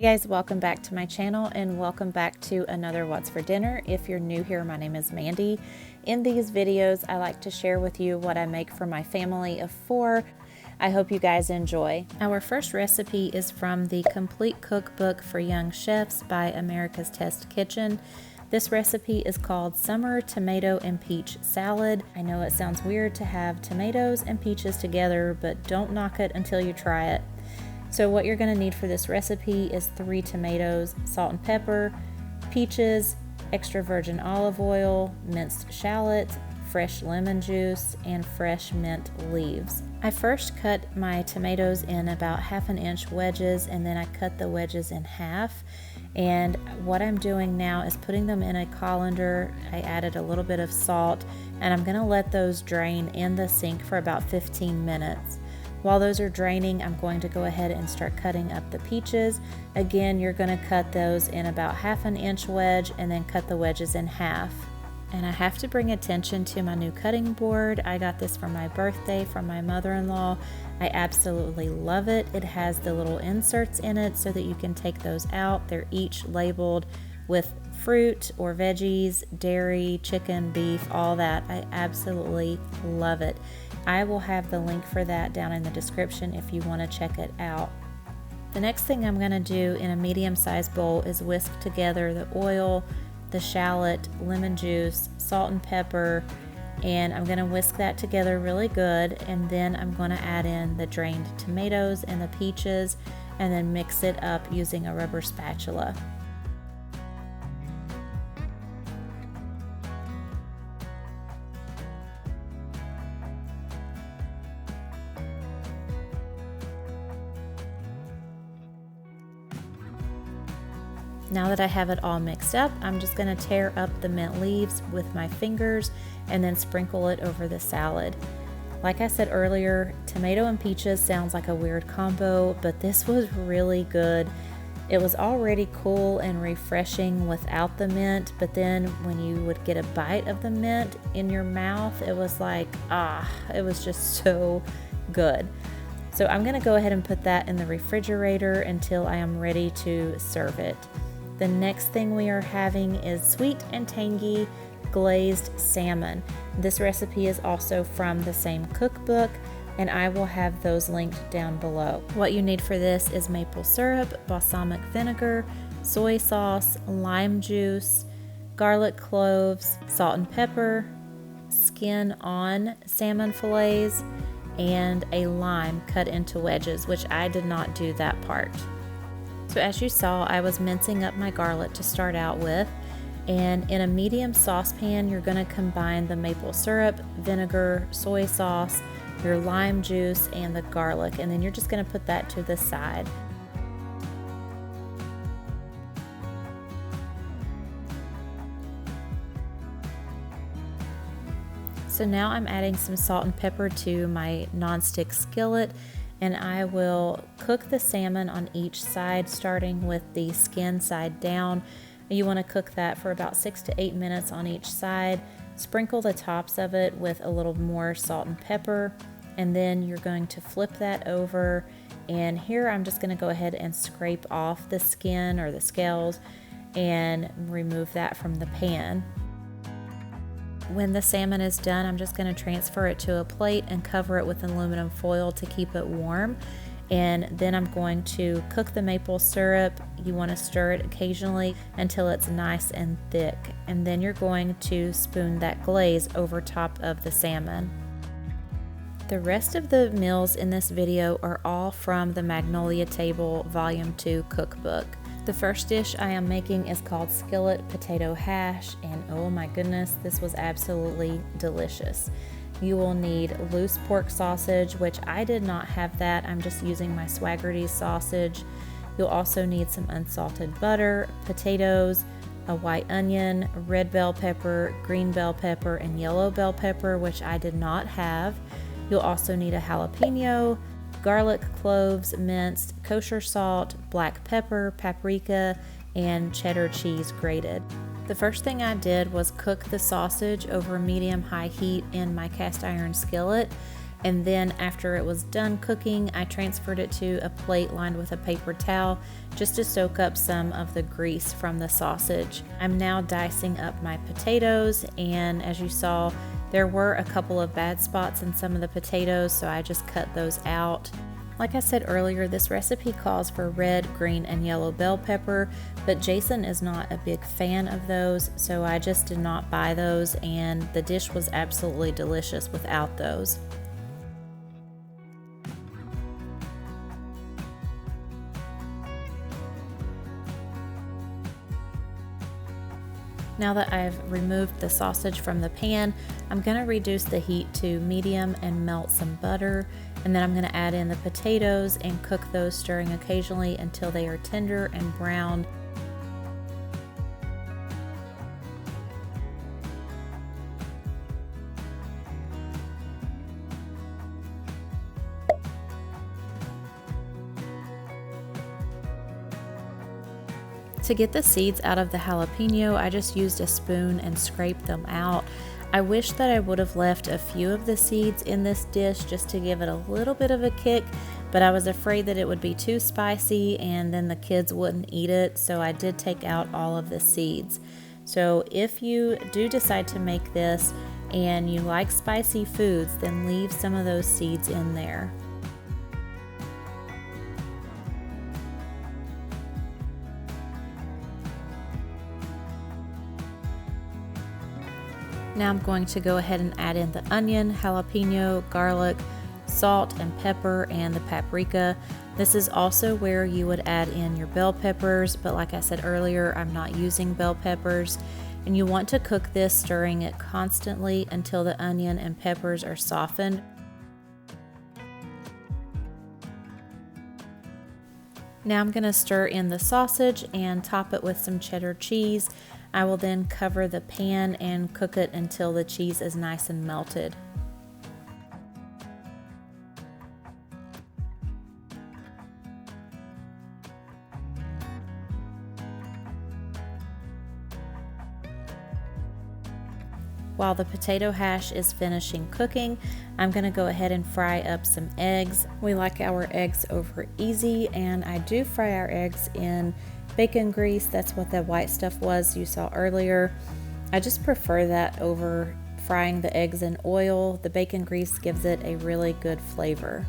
Hey guys, welcome back to my channel and welcome back to another What's for Dinner. If you're new here, my name is Mandy. In these videos, I like to share with you what I make for my family of 4. I hope you guys enjoy. Our first recipe is from the Complete Cookbook for Young Chefs by America's Test Kitchen. This recipe is called Summer Tomato and Peach Salad. I know it sounds weird to have tomatoes and peaches together, but don't knock it until you try it. So what you're going to need for this recipe is 3 tomatoes, salt and pepper, peaches, extra virgin olive oil, minced shallot, fresh lemon juice, and fresh mint leaves. I first cut my tomatoes in about 1/2 inch wedges, and then I cut the wedges in half. And what I'm doing now is putting them in a colander. I added a little bit of salt, and I'm going to let those drain in the sink for about 15 minutes. While those are draining, I'm going to go ahead and start cutting up the peaches. Again, you're going to cut those in about 1/2 inch wedge and then cut the wedges in half. And I have to bring attention to my new cutting board. I got this for my birthday from my mother-in-law. I absolutely love it. It has the little inserts in it so that you can take those out. They're each labeled with fruit or veggies, dairy, chicken, beef, all that. I absolutely love it. I will have the link for that down in the description if you want to check it out. The next thing I'm going to do in a medium-sized bowl is whisk together the oil, the shallot, lemon juice, salt and pepper, and I'm going to whisk that together really good, and then I'm going to add in the drained tomatoes and the peaches and then mix it up using a rubber spatula. Now that I have it all mixed up, I'm just going to tear up the mint leaves with my fingers and then sprinkle it over the salad. Like I said earlier, tomato and peaches sounds like a weird combo, but this was really good. It was already cool and refreshing without the mint, but then when you would get a bite of the mint in your mouth, it was like, it was just so good. So I'm going to go ahead and put that in the refrigerator until I am ready to serve it. The next thing we are having is sweet and tangy glazed salmon. This recipe is also from the same cookbook, and I will have those linked down below. What you need for this is maple syrup, balsamic vinegar, soy sauce, lime juice, garlic cloves, salt and pepper, skin on salmon fillets, and a lime cut into wedges, which I did not do that part. So as you saw, I was mincing up my garlic to start out with, and in a medium saucepan, you're going to combine the maple syrup, vinegar, soy sauce, your lime juice, and the garlic, and then you're just going to put that to the side. So now I'm adding some salt and pepper to my nonstick skillet, and I will cook the salmon on each side, starting with the skin side down. You want to cook that for about 6 to 8 minutes on each side. Sprinkle the tops of it with a little more salt and pepper, and then you're going to flip that over. And here I'm just going to go ahead and scrape off the skin or the scales and remove that from the pan. When the salmon is done, I'm just going to transfer it to a plate and cover it with aluminum foil to keep it warm. And then I'm going to cook the maple syrup. You want to stir it occasionally until it's nice and thick. And then you're going to spoon that glaze over top of the salmon. The rest of the meals in this video are all from the Magnolia Table Volume 2 cookbook. The first dish I am making is called Skillet Potato Hash, and oh my goodness, this was absolutely delicious. You will need loose pork sausage, which I did not have that. I'm just using my Swaggerty sausage. You'll also need some unsalted butter, potatoes, a white onion, red bell pepper, green bell pepper, and yellow bell pepper, which I did not have. You'll also need a jalapeno, garlic cloves minced, kosher salt, black pepper, paprika, and cheddar cheese grated. The first thing I did was cook the sausage over medium-high heat in my cast iron skillet, And then after it was done cooking, I transferred it to a plate lined with a paper towel just to soak up some of the grease from the sausage. I'm now dicing up my potatoes, and as you saw, there were a couple of bad spots in some of the potatoes, so I just cut those out. Like I said earlier, this recipe calls for red, green, and yellow bell pepper, but Jason is not a big fan of those, so I just did not buy those, and the dish was absolutely delicious without those. Now that I've removed the sausage from the pan, I'm going to reduce the heat to medium and melt some butter, and then I'm going to add in the potatoes and cook those, stirring occasionally until they are tender and browned. To get the seeds out of the jalapeno, I just used a spoon and scraped them out. I wish that I would have left a few of the seeds in this dish just to give it a little bit of a kick, but I was afraid that it would be too spicy and then the kids wouldn't eat it, so I did take out all of the seeds. So if you do decide to make this and you like spicy foods, then leave some of those seeds in there. Now I'm going to go ahead and add in the onion, jalapeno, garlic, salt and pepper, and the paprika. This is also where you would add in your bell peppers, but like I said earlier, I'm not using bell peppers. And you want to cook this, stirring it constantly until the onion and peppers are softened. Now I'm going to stir in the sausage and top it with some cheddar cheese. I will then cover the pan and cook it until the cheese is nice and melted. While the potato hash is finishing cooking, I'm going to go ahead and fry up some eggs. We like our eggs over easy, and I do fry our eggs in bacon grease. That's what the white stuff was you saw earlier. I just prefer that over frying the eggs in oil. The bacon grease gives it a really good flavor.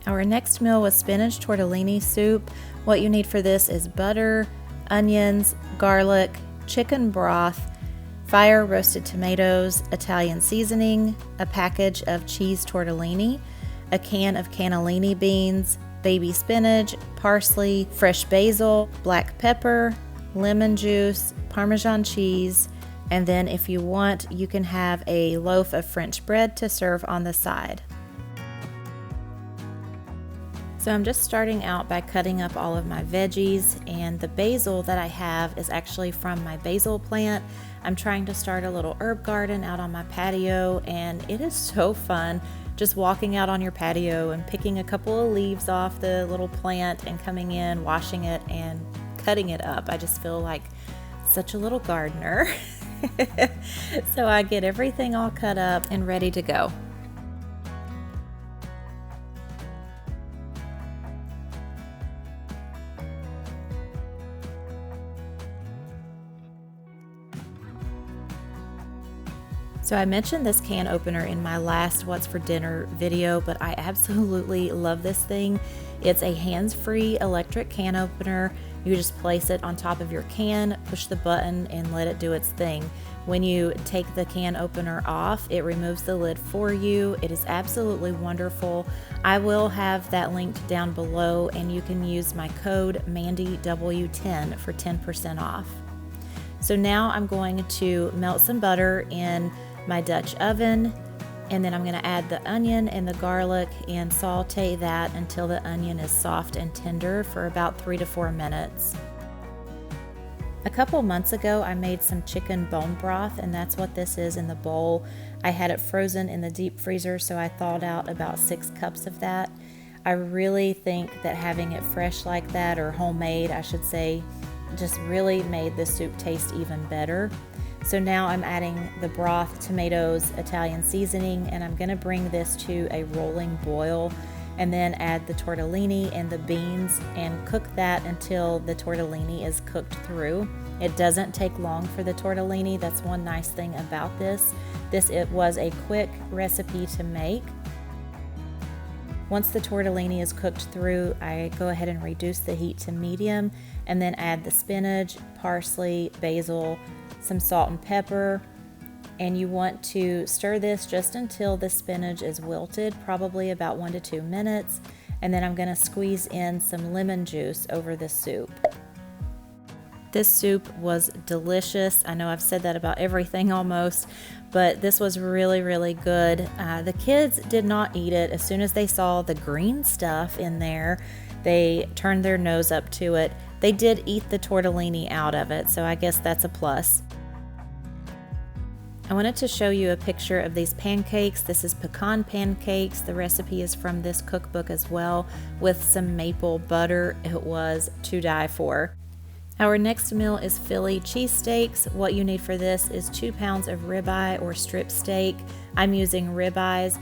Our next meal was spinach tortellini soup. What you need for this is butter, onions, garlic, chicken broth, fire roasted tomatoes, Italian seasoning, a package of cheese tortellini, a can of cannellini beans, baby spinach, parsley, fresh basil, black pepper, lemon juice, Parmesan cheese, and then if you want, you can have a loaf of French bread to serve on the side. So I'm just starting out by cutting up all of my veggies, and the basil that I have is actually from my basil plant. I'm trying to start a little herb garden out on my patio, and it is so fun just walking out on your patio and picking a couple of leaves off the little plant and coming in, washing it, and cutting it up. I just feel like such a little gardener. So I get everything all cut up and ready to go. So I mentioned this can opener in my last What's for Dinner video, but I absolutely love this thing. It's a hands-free electric can opener. You just place it on top of your can, push the button, and let it do its thing. When you take the can opener off, it removes the lid for you. It is absolutely wonderful. I will have that linked down below, and you can use my code MandyW10 for 10% off. So now I'm going to melt some butter in my Dutch oven, and then I'm going to add the onion and the garlic and saute that until the onion is soft and tender for about 3 to 4 minutes. A couple months ago I made some chicken bone broth, and that's what this is in the bowl. I had it frozen in the deep freezer, so I thawed out about 6 cups of that. I really think that having it fresh like that, or homemade I should say, just really made the soup taste even better. So now I'm adding the broth, tomatoes, Italian seasoning, and I'm gonna bring this to a rolling boil and then add the tortellini and the beans and cook that until the tortellini is cooked through. It doesn't take long for the tortellini. That's one nice thing about this. It was a quick recipe to make. Once the tortellini is cooked through, I go ahead and reduce the heat to medium and then add the spinach, parsley, basil, some salt and pepper, and you want to stir this just until the spinach is wilted, probably about 1 to 2 minutes, and then I'm going to squeeze in some lemon juice over the soup. This soup was delicious. I know I've said that about everything almost, but this was really, really good. The kids did not eat it. As soon as they saw the green stuff in there, they turned their nose up to it. They did eat the tortellini out of it, so I guess that's a plus. I wanted to show you a picture of these pancakes. This is pecan pancakes. The recipe is from this cookbook as well, with some maple butter. It was to die for. Our next meal is Philly cheesesteaks. What you need for this is 2 pounds of ribeye or strip steak. I'm using ribeyes,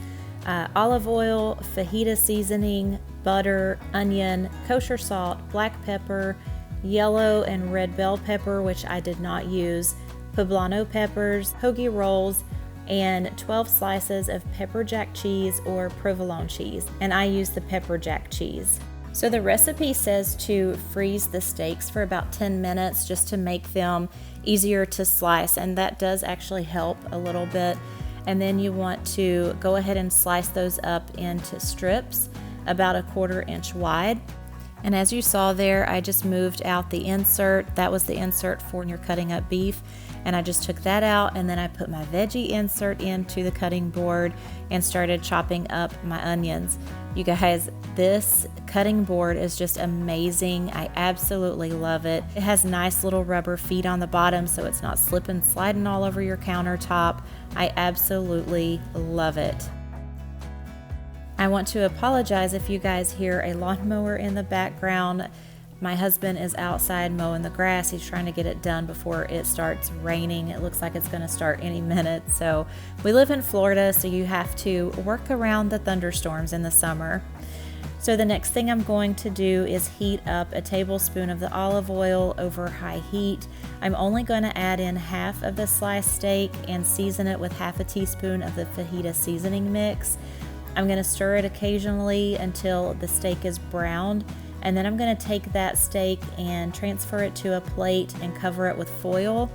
olive oil, fajita seasoning, butter, onion, kosher salt, black pepper, yellow and red bell pepper, which I did not use, poblano peppers, hoagie rolls, and 12 slices of pepper jack cheese or provolone cheese, and I use the pepper jack cheese. So the recipe says to freeze the steaks for about 10 minutes just to make them easier to slice, and that does actually help a little bit. And then you want to go ahead and slice those up into strips about 1/4 inch wide. And as you saw there, I just moved out the insert. That was the insert for when you're cutting up beef. And I just took that out, and then I put my veggie insert into the cutting board and started chopping up my onions. You guys, this cutting board is just amazing. I absolutely love it. It has nice little rubber feet on the bottom so it's not slipping, sliding all over your countertop. I absolutely love it. I want to apologize if you guys hear a lawnmower in the background. My husband is outside mowing the grass. He's trying to get it done before it starts raining. It looks like it's going to start any minute. So we live in Florida, so you have to work around the thunderstorms in the summer. So the next thing I'm going to do is heat up a tablespoon of the olive oil over high heat. I'm only going to add in half of the sliced steak and season it with half a teaspoon of the fajita seasoning mix. I'm going to stir it occasionally until the steak is browned, and then I'm going to take that steak and transfer it to a plate and cover it with foil,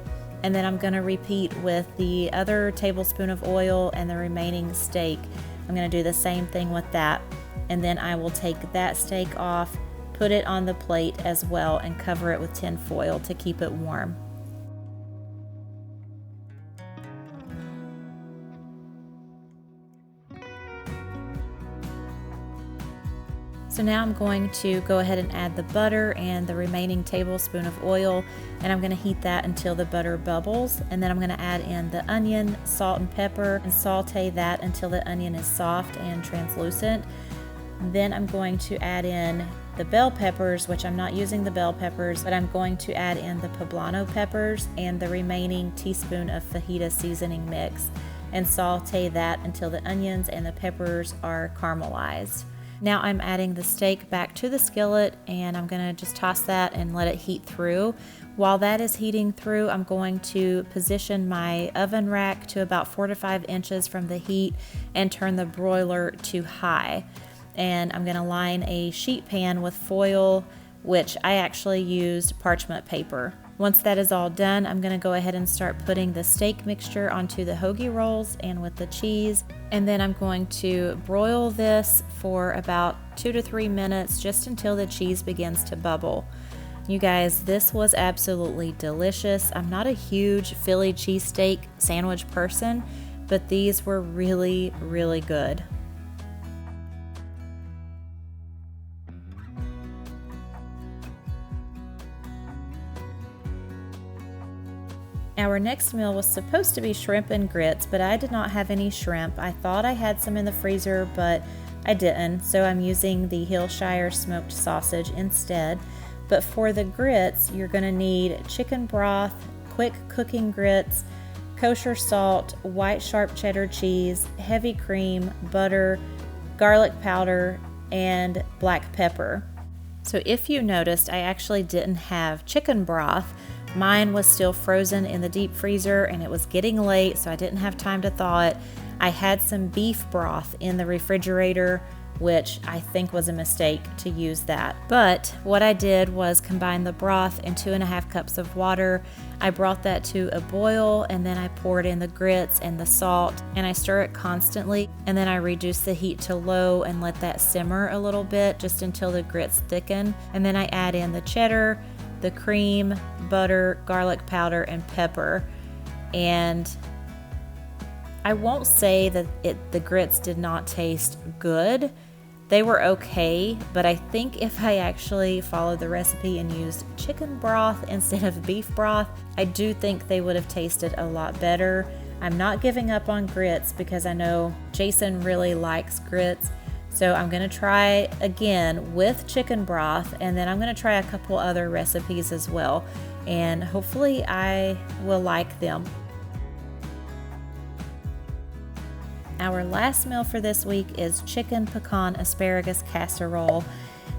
and then I'm going to repeat with the other tablespoon of oil and the remaining steak. I'm going to do the same thing with that, and then I will take that steak off, put it on the plate as well, and cover it with tin foil to keep it warm. So now I'm going to go ahead and add the butter and the remaining tablespoon of oil, and I'm going to heat that until the butter bubbles, and then I'm going to add in the onion, salt and pepper, and saute that until the onion is soft and translucent. Then I'm going to add in the bell peppers, which I'm not using the bell peppers, but I'm going to add in the poblano peppers and the remaining teaspoon of fajita seasoning mix, and saute that until the onions and the peppers are caramelized. Now I'm adding the steak back to the skillet, and I'm going to just toss that and let it heat through. While that is heating through, I'm going to position my oven rack to about 4 to 5 inches from the heat and turn the broiler to high. And I'm going to line a sheet pan with foil, which I actually used parchment paper. Once that is all done, I'm going to go ahead and start putting the steak mixture onto the hoagie rolls and with the cheese. And then I'm going to broil this for about 2 to 3 minutes, just until the cheese begins to bubble. You guys, this was absolutely delicious. I'm not a huge Philly cheesesteak sandwich person, but these were really, really good. Our next meal was supposed to be shrimp and grits, but I did not have any shrimp. I thought I had some in the freezer, but I didn't, so I'm using the Hillshire smoked sausage instead. But for the grits, you're going to need chicken broth, quick cooking grits, kosher salt, white sharp cheddar cheese, heavy cream, butter, garlic powder, and black pepper. So if you noticed, I actually didn't have chicken broth. Mine was still frozen in the deep freezer and it was getting late, so I didn't have time to thaw it. I had some beef broth in the refrigerator, which I think was a mistake to use that. But what I did was combine the broth and 2.5 cups of water. I brought that to a boil and then I poured in the grits and the salt and I stir it constantly, and then I reduce the heat to low and let that simmer a little bit just until the grits thicken. And then I add in the cheddar, the cream, butter, garlic powder, and pepper. And I won't say that the grits did not taste good. They were okay, but I think if I actually followed the recipe and used chicken broth instead of beef broth, I do think they would have tasted a lot better. I'm not giving up on grits because I know Jason really likes grits. So I'm going to try again with chicken broth, and then I'm going to try a couple other recipes as well, and hopefully I will like them. Our last meal for this week is chicken pecan asparagus casserole.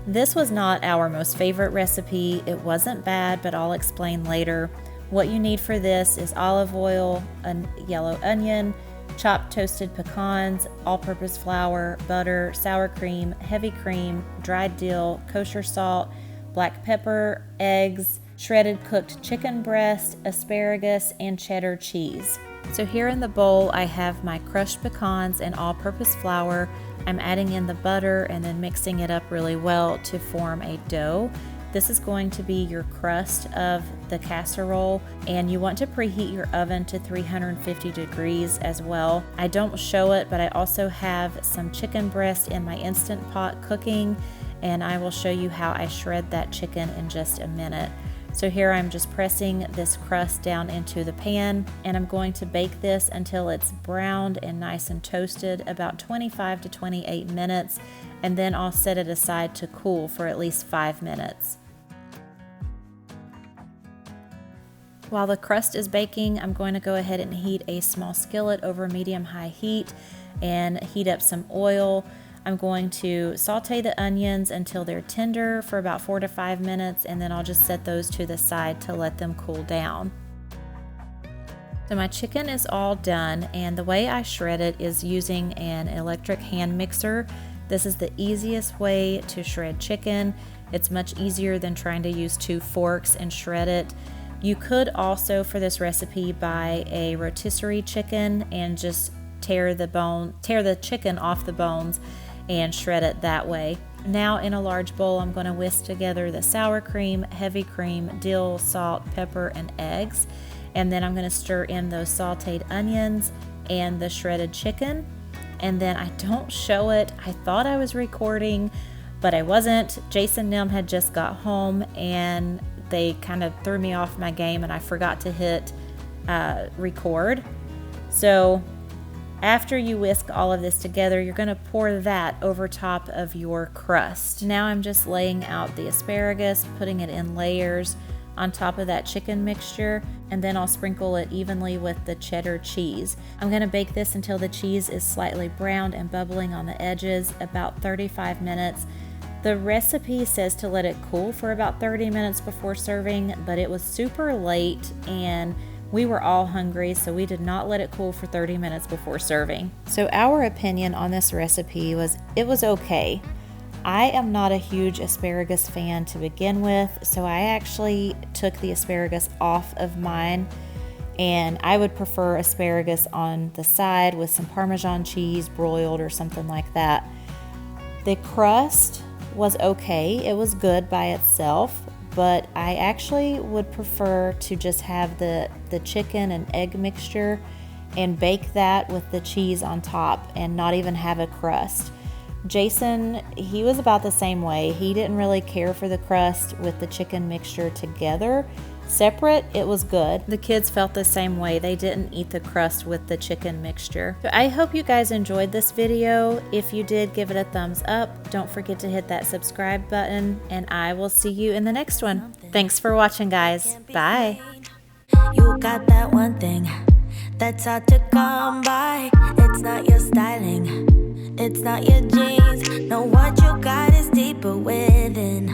This was not our most favorite recipe. It wasn't bad, but I'll explain later. What you need for this is olive oil, a yellow onion, chopped toasted pecans, all-purpose flour, butter, sour cream, heavy cream, dried dill, kosher salt, black pepper, eggs, shredded cooked chicken breast, asparagus, and cheddar cheese. So here in the bowl I have my crushed pecans and all-purpose flour. I'm adding in the butter and then mixing it up really well to form a dough. This is going to be your crust of the casserole, and you want to preheat your oven to 350 degrees as well. I don't show it, but I also have some chicken breast in my Instant Pot cooking, and I will show you how I shred that chicken in just a minute. So here I'm just pressing this crust down into the pan, and I'm going to bake this until it's browned and nice and toasted, about 25 to 28 minutes, and then I'll set it aside to cool for at least 5 minutes. While the crust is baking, I'm going to go ahead and heat a small skillet over medium-high heat and heat up some oil. I'm going to saute the onions until they're tender for about 4 to 5 minutes, and then I'll just set those to the side to let them cool down. So my chicken is all done, and the way I shred it is using an electric hand mixer. This is the easiest way to shred chicken. It's much easier than trying to use 2 forks and shred it. You could also, for this recipe, buy a rotisserie chicken and just tear the chicken off the bones and shred it that way. Now in a large bowl, I'm going to whisk together the sour cream, heavy cream, dill, salt, pepper, and eggs. And then I'm going to stir in those sauteed onions and the shredded chicken. And then I don't show it. I thought I was recording, but I wasn't. Jason and them had just got home and they kind of threw me off my game, and I forgot to hit record. So after you whisk all of this together, you're going to pour that over top of your crust. Now I'm just laying out the asparagus, putting it in layers on top of that chicken mixture, and then I'll sprinkle it evenly with the cheddar cheese. I'm going to bake this until the cheese is slightly browned and bubbling on the edges, about 35 minutes. The recipe says to let it cool for about 30 minutes before serving, but it was super late and we were all hungry, so we did not let it cool for 30 minutes before serving. So our opinion on this recipe was it was okay. I am not a huge asparagus fan to begin with, so I actually took the asparagus off of mine, and I would prefer asparagus on the side with some Parmesan cheese, broiled or something like that. The crust was okay. It was good by itself, but I actually would prefer to just have the chicken and egg mixture and bake that with the cheese on top and not even have a crust. Jason, he was about the same way. He didn't really care for the crust with the chicken mixture together. Separate, it was good. The kids felt the same way. They didn't eat the crust with the chicken mixture. So I hope you guys enjoyed this video. If you did, give it a thumbs up. Don't forget to hit that subscribe button, and I will see you in the next one. Thanks for watching, guys. Bye. You got that one thing that's hard to come by. It's not your styling, it's not your jeans. No, what you got is deeper within.